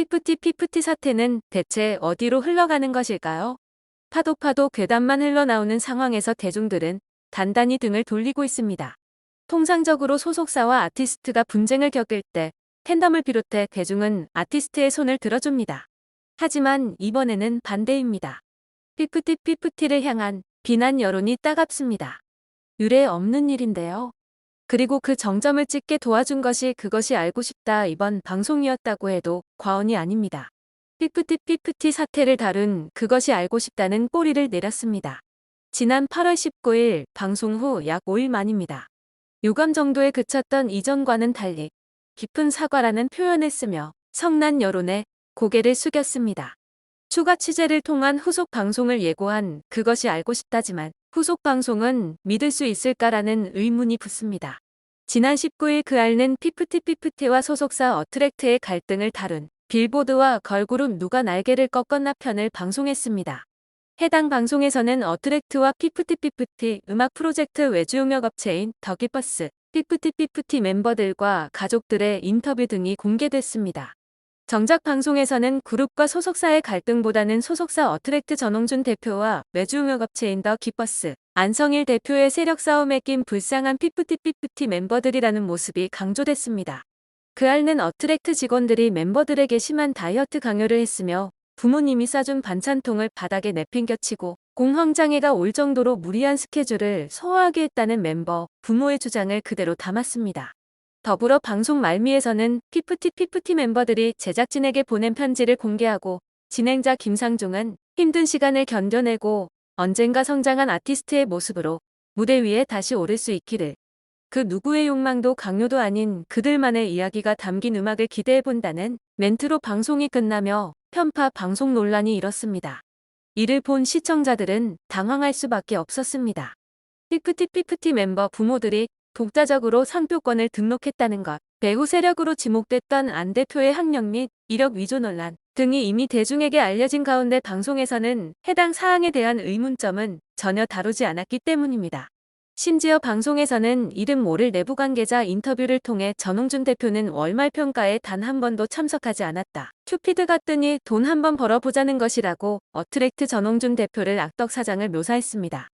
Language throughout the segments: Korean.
피프티 사태는 대체 어디로 흘러가는 것일까요? 파도 괴담만 흘러나오는 상황에서 대중들은 단단히 등을 돌리고 있습니다. 통상적으로 소속사와 아티스트가 분쟁을 겪을 때 팬덤을 비롯해 대중은 아티스트의 손을 들어줍니다. 하지만 이번에는 반대입니다. 피프티를 향한 비난 여론이 따갑습니다. 유례 없는 일인데요. 그리고 그 정점을 찍게 도와준 것이 그것이 알고 싶다 이번 방송이었다고 해도 과언이 아닙니다. 피프티 사태를 다룬 그것이 알고 싶다는 꼬리를 내렸습니다. 지난 8월 19일 방송 후 약 5일 만입니다. 유감 정도에 그쳤던 이전과는 달리 깊은 사과라는 표현을 쓰며 성난 여론에 고개를 숙였습니다. 추가 취재를 통한 후속 방송을 예고한 그것이 알고 싶다지만 후속 방송은 믿을 수 있을까라는 의문이 붙습니다. 지난 19일 그알는 피프티와 소속사 어트랙트의 갈등을 다룬 빌보드와 걸그룹 누가 날개를 꺾었나 편을 방송했습니다. 해당 방송에서는 어트랙트와 피프티 음악 프로젝트 외주음역업체인 더기버스 피프티 멤버들과 가족들의 인터뷰 등이 공개됐습니다. 정작 방송에서는 그룹과 소속사의 갈등보다는 소속사 어트랙트 전홍준 대표와 외주음역업체인 더 기버스 안성일 대표의 세력 싸움에 낀 불쌍한 피프티 멤버들이라는 모습이 강조됐습니다. 그알는 어트랙트 직원들이 멤버들에게 심한 다이어트 강요를 했으며 부모님이 싸준 반찬통을 바닥에 내팽겨치고 공황장애가 올 정도로 무리한 스케줄을 소화하게 했다는 멤버 부모의 주장을 그대로 담았습니다. 더불어 방송 말미에서는 피프티 멤버들이 제작진에게 보낸 편지를 공개하고 진행자 김상중은 힘든 시간을 견뎌내고 언젠가 성장한 아티스트의 모습으로 무대 위에 다시 오를 수 있기를 그 누구의 욕망도 강요도 아닌 그들만의 이야기가 담긴 음악을 기대해본다는 멘트로 방송이 끝나며 편파 방송 논란이 일었습니다. 이를 본 시청자들은 당황할 수밖에 없었습니다. 피프티 멤버 부모들이 독자적으로 상표권을 등록했다는 것, 배후 세력으로 지목됐던 안 대표의 학력 및 이력 위조 논란 등이 이미 대중에게 알려진 가운데 방송에서는 해당 사항에 대한 의문점은 전혀 다루지 않았기 때문입니다. 심지어 방송에서는 이름 모를 내부 관계자 인터뷰를 통해 전홍준 대표는 월말 평가에 단 한 번도 참석하지 않았다. 큐피드 갔더니 돈 한 번 벌어보자는 것이라고 어트랙트 전홍준 대표를 악덕사장을 묘사했습니다.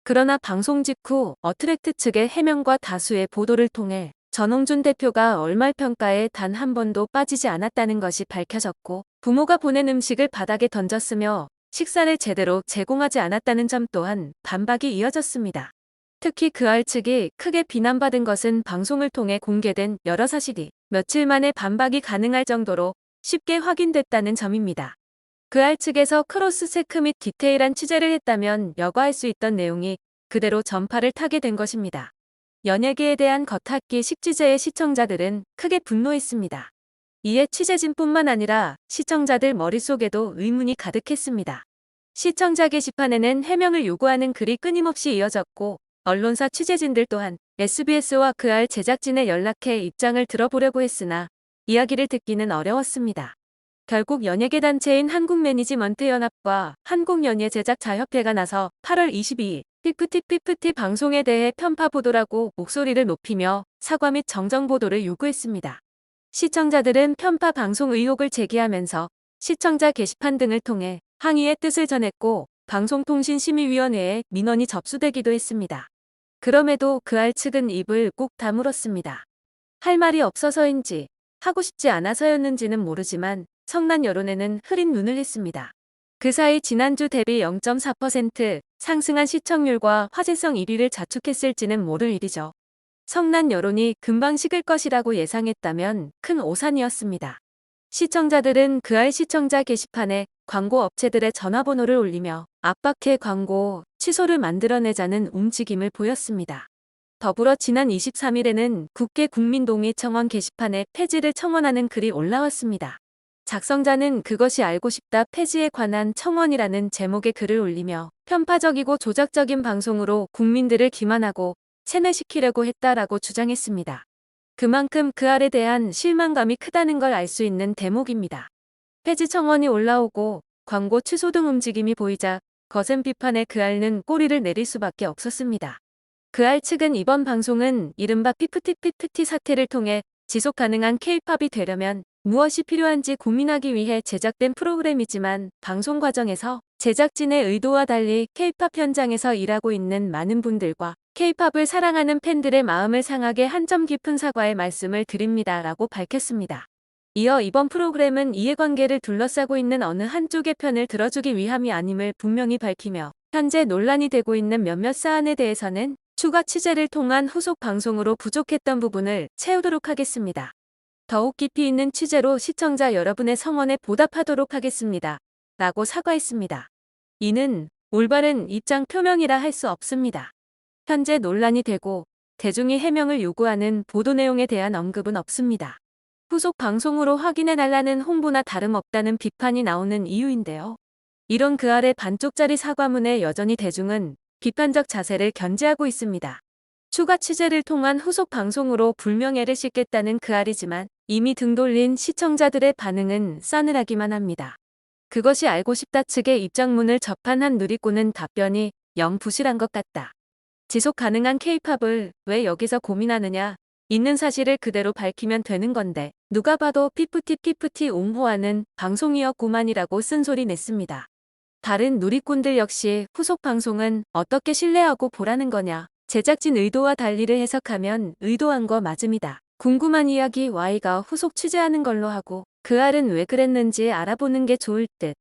그러나 방송 직후 어트랙트 측의 해명과 다수의 보도를 통해 전홍준 대표가 월말 평가에 단 한 번도 빠지지 않았다는 것이 밝혀졌고 부모가 보낸 음식을 바닥에 던졌으며 식사를 제대로 제공하지 않았다는 점 또한 반박이 이어졌습니다. 특히 그알 측이 크게 비난받은 것은 방송을 통해 공개된 여러 사실이 며칠 만에 반박이 가능할 정도로 쉽게 확인됐다는 점입니다. 그알 측에서 크로스 체크 및 디테일한 취재를 했다면 여과할 수 있던 내용이 그대로 전파를 타게 된 것입니다. 연예계에 대한 겉핥기 식취제의 시청자들은 크게 분노했습니다. 이에 취재진뿐만 아니라 시청자들 머릿속에도 의문이 가득했습니다. 시청자 게시판에는 해명을 요구하는 글이 끊임없이 이어졌고 언론사 취재진들 또한 SBS와 그알 제작진에 연락해 입장을 들어보려고 했으나 이야기를 듣기는 어려웠습니다. 결국 연예계 단체인 한국매니지먼트연합과 한국연예제작자협회가 나서 8월 22일 피프티 방송에 대해 편파 보도라고 목소리를 높이며 사과 및 정정 보도를 요구했습니다. 시청자들은 편파 방송 의혹을 제기하면서 시청자 게시판 등을 통해 항의의 뜻을 전했고 방송통신심의위원회에 민원이 접수되기도 했습니다. 그럼에도 그알 측은 입을 꾹 다물었습니다. 할 말이 없어서인지 하고 싶지 않아서였는지는 모르지만 성난 여론에는 흐린 눈을 했습니다. 그 사이 지난주 대비 0.4% 상승한 시청률과 화제성 1위를 자축했을지는 모를 일이죠. 성난 여론이 금방 식을 것이라고 예상했다면 큰 오산이었습니다. 시청자들은 그알 시청자 게시판에 광고 업체들의 전화번호를 올리며 압박해 광고 취소를 만들어내자는 움직임을 보였습니다. 더불어 지난 23일에는 국회 국민동의청원 게시판에 폐지를 청원하는 글이 올라왔습니다. 작성자는 그것이 알고 싶다 폐지에 관한 청원이라는 제목의 글을 올리며 편파적이고 조작적인 방송으로 국민들을 기만하고 세뇌시키려고 했다라고 주장했습니다. 그만큼 그알에 대한 실망감이 크다는 걸 알 수 있는 대목입니다. 폐지 청원이 올라오고 광고 취소 등 움직임이 보이자 거센 비판에 그알는 꼬리를 내릴 수밖에 없었습니다. 그알 측은 이번 방송은 이른바 피프티 사태를 통해 지속 가능한 K-팝이 되려면 무엇이 필요한지 고민하기 위해 제작된 프로그램이지만 방송 과정에서 제작진의 의도와 달리 K-팝 현장에서 일하고 있는 많은 분들과 K-팝을 사랑하는 팬들의 마음을 상하게 한 점 깊은 사과의 말씀을 드립니다라고 밝혔습니다. 이어 이번 프로그램은 이해관계를 둘러싸고 있는 어느 한쪽의 편을 들어주기 위함이 아님을 분명히 밝히며 현재 논란이 되고 있는 몇몇 사안에 대해서는 추가 취재를 통한 후속 방송으로 부족했던 부분을 채우도록 하겠습니다. 더욱 깊이 있는 취재로 시청자 여러분의 성원에 보답하도록 하겠습니다. 라고 사과했습니다. 이는 올바른 입장 표명이라 할 수 없습니다. 현재 논란이 되고 대중이 해명을 요구하는 보도 내용에 대한 언급은 없습니다. 후속 방송으로 확인해달라는 홍보나 다름없다는 비판이 나오는 이유인데요. 이런 그 아래 반쪽짜리 사과문에 여전히 대중은 비판적 자세를 견지하고 있습니다. 추가 취재를 통한 후속 방송으로 불명예를 씻겠다는 그 알이지만 이미 등 돌린 시청자들의 반응은 싸늘하기만 합니다. 그것이 알고 싶다 측의 입장문을 접한 한 누리꾼은 답변이 영 부실한 것 같다. 지속 가능한 K-팝을 왜 여기서 고민하느냐. 있는 사실을 그대로 밝히면 되는 건데 누가 봐도 피프티 옹호하는 방송이었구만이라고 쓴소리 냈습니다. 다른 누리꾼들 역시 후속 방송은 어떻게 신뢰하고 보라는 거냐. 제작진 의도와 달리를 해석하면 의도한 거 맞음이다. 궁금한 이야기 Y가 후속 취재하는 걸로 하고 그 알은 왜 그랬는지 알아보는 게 좋을 듯.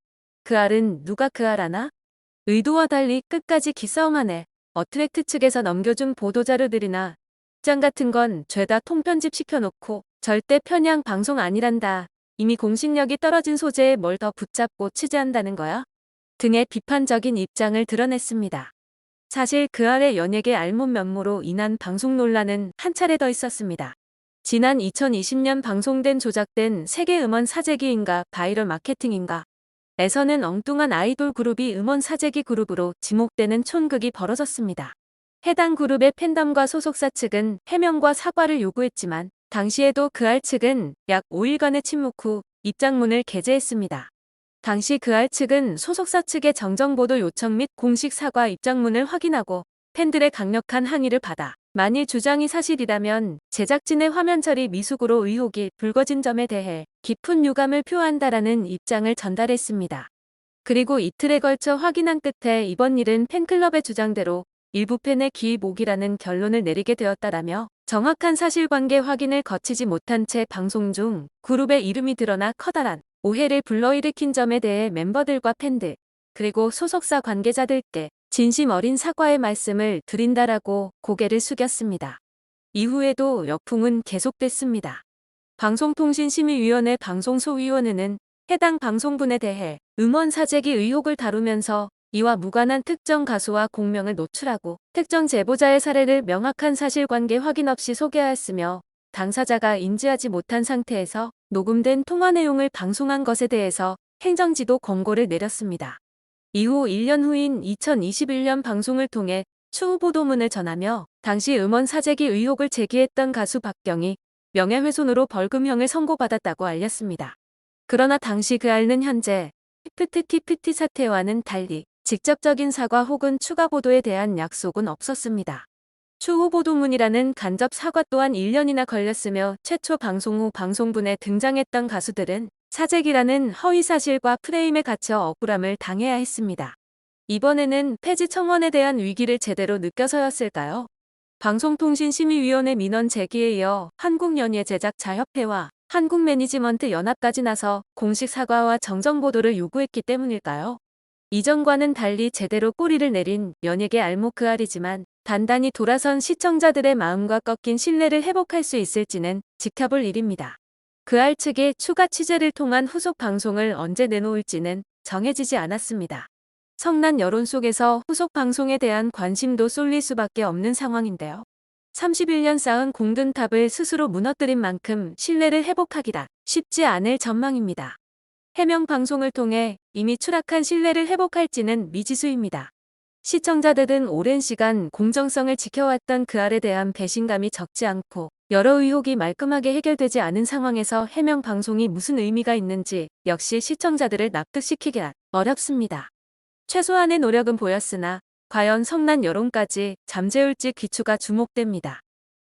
그 알은 누가 그 알 아나? 의도와 달리 끝까지 기싸움하네. 어트랙트 측에서 넘겨준 보도자료들이나 입장 같은 건 죄다 통편집 시켜놓고 절대 편향 방송 아니란다. 이미 공신력이 떨어진 소재에 뭘 더 붙잡고 취재한다는 거야? 등의 비판적인 입장을 드러냈습니다. 사실 그 아래 연예계 알몸면모로 인한 방송 논란은 한 차례 더 있었습니다. 지난 2020년 방송된 조작된 세계 음원 사재기인가 바이럴 마케팅인가 에서는 엉뚱한 아이돌 그룹이 음원 사재기 그룹으로 지목되는 촌극이 벌어졌습니다. 해당 그룹의 팬덤과 소속사 측은 해명과 사과를 요구했지만 당시에도 그 알 측은 약 5일간의 침묵 후 입장문을 게재했습니다. 당시 그 알 측은 소속사 측의 정정보도 요청 및 공식 사과 입장문을 확인하고 팬들의 강력한 항의를 받아 만일 주장이 사실이라면 제작진의 화면 처리 미숙으로 의혹이 불거진 점에 대해 깊은 유감을 표한다라는 입장을 전달했습니다. 그리고 이틀에 걸쳐 확인한 끝에 이번 일은 팬클럽의 주장대로 일부 팬의 기입옥이라는 결론을 내리게 되었다라며 정확한 사실관계 확인을 거치지 못한 채 방송 중 그룹의 이름이 드러나 커다란 오해를 불러일으킨 점에 대해 멤버들과 팬들 그리고 소속사 관계자들께 진심 어린 사과의 말씀을 드린다라고 고개를 숙였습니다. 이후에도 역풍은 계속됐습니다. 방송통신심의위원회 방송소위원회는 해당 방송분에 대해 음원 사재기 의혹을 다루면서 이와 무관한 특정 가수와 공명을 노출하고 특정 제보자의 사례를 명확한 사실관계 확인 없이 소개하였으며 당사자가 인지하지 못한 상태에서 녹음된 통화 내용을 방송한 것에 대해서 행정지도 권고를 내렸습니다. 이후 1년 후인 2021년 방송을 통해 추후 보도문을 전하며 당시 음원 사재기 의혹을 제기했던 가수 박경이 명예훼손으로 벌금형을 선고받았다고 알렸습니다. 그러나 당시 그 알는 현재 피프티 사태와는 달리 직접적인 사과 혹은 추가 보도에 대한 약속은 없었습니다. 추후 보도문이라는 간접 사과 또한 1년이나 걸렸으며 최초 방송 후 방송분에 등장했던 가수들은 사재기라는 허위 사실과 프레임에 갇혀 억울함을 당해야 했습니다. 이번에는 폐지 청원에 대한 위기를 제대로 느껴서였을까요? 방송통신심의위원회 민원 제기에 이어 한국연예제작자협회와 한국매니지먼트 연합까지 나서 공식 사과와 정정보도를 요구했기 때문일까요? 이전과는 달리 제대로 꼬리를 내린 연예계 알목 그 알이지만 단단히 돌아선 시청자들의 마음과 꺾인 신뢰를 회복할 수 있을지는 지켜볼 일입니다. 그 알 측의 추가 취재를 통한 후속 방송을 언제 내놓을지는 정해지지 않았습니다. 성난 여론 속에서 후속 방송에 대한 관심도 쏠릴 수밖에 없는 상황인데요. 31년 쌓은 공든탑을 스스로 무너뜨린 만큼 신뢰를 회복하기란 쉽지 않을 전망입니다. 해명 방송을 통해 이미 추락한 신뢰를 회복할지는 미지수입니다. 시청자들은 오랜 시간 공정성을 지켜왔던 그 알에 대한 배신감이 적지 않고 여러 의혹이 말끔하게 해결되지 않은 상황에서 해명 방송이 무슨 의미가 있는지 역시 시청자들을 납득시키기란 어렵습니다. 최소한의 노력은 보였으나 과연 성난 여론까지 잠재울지 귀추가 주목됩니다.